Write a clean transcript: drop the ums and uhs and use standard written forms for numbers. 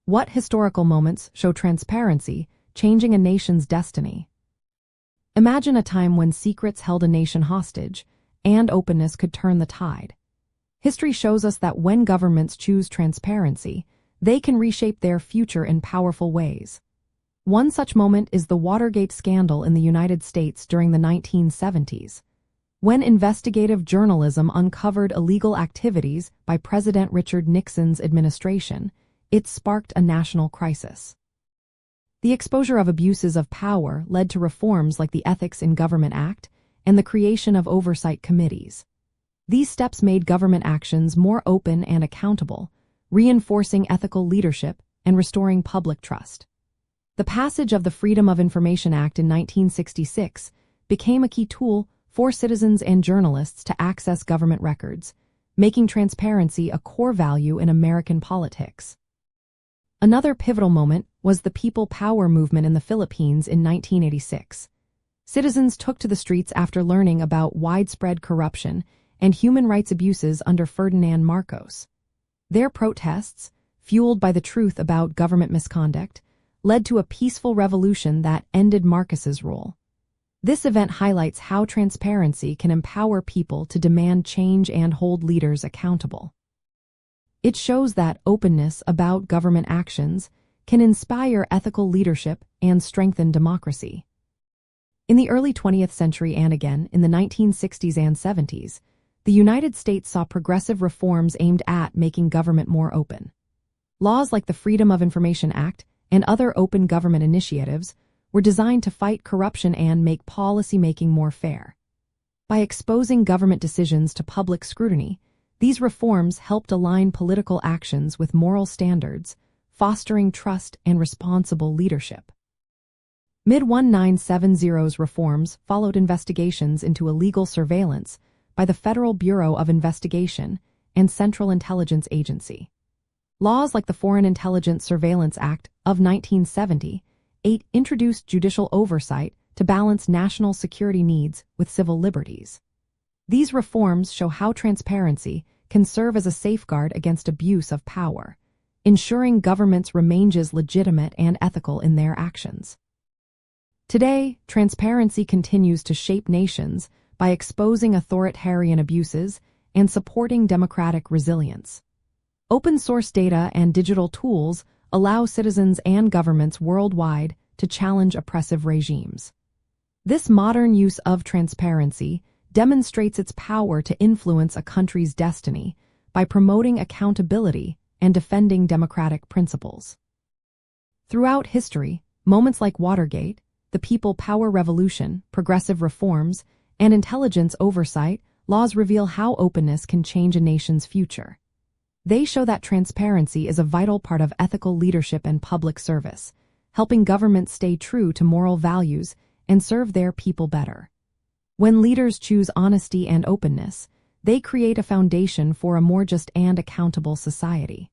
What historical moments show transparency, changing a nation's destiny? Imagine a time when secrets held a nation hostage, and openness could turn the tide. History shows us that when governments choose transparency, they can reshape their future in powerful ways. One such moment is the Watergate scandal in the United States during the 1970s. When investigative journalism uncovered illegal activities by President Richard Nixon's administration, it sparked a national crisis. The exposure of abuses of power led to reforms like the Ethics in Government Act and the creation of oversight committees. These steps made government actions more open and accountable, reinforcing ethical leadership and restoring public trust. The passage of the Freedom of Information Act in 1966 became a key tool for citizens and journalists to access government records, making transparency a core value in American politics. Another pivotal moment was the People Power movement in the Philippines in 1986. Citizens took to the streets after learning about widespread corruption and human rights abuses under Ferdinand Marcos. Their protests, fueled by the truth about government misconduct, led to a peaceful revolution that ended Marcos's rule. This event highlights how transparency can empower people to demand change and hold leaders accountable. It shows that openness about government actions can inspire ethical leadership and strengthen democracy. In the early 20th century and again in the 1960s and 70s, the United States saw progressive reforms aimed at making government more open. Laws like the Freedom of Information Act and other open government initiatives were designed to fight corruption and make policymaking more fair. By exposing government decisions to public scrutiny, these reforms helped align political actions with moral standards, fostering trust and responsible leadership. Mid-1970s reforms followed investigations into illegal surveillance by the Federal Bureau of Investigation and Central Intelligence Agency. Laws like the Foreign Intelligence Surveillance Act of 1978 introduced judicial oversight to balance national security needs with civil liberties. These reforms show how transparency can serve as a safeguard against abuse of power, ensuring governments remain legitimate and ethical in their actions. Today, transparency continues to shape nations by exposing authoritarian abuses and supporting democratic resilience. Open-source data and digital tools allow citizens and governments worldwide to challenge oppressive regimes. This modern use of transparency demonstrates its power to influence a country's destiny by promoting accountability and defending democratic principles. Throughout history, moments like Watergate, the People Power Revolution, progressive reforms, and intelligence oversight laws reveal how openness can change a nation's future. They show that transparency is a vital part of ethical leadership and public service, helping governments stay true to moral values and serve their people better. When leaders choose honesty and openness, they create a foundation for a more just and accountable society.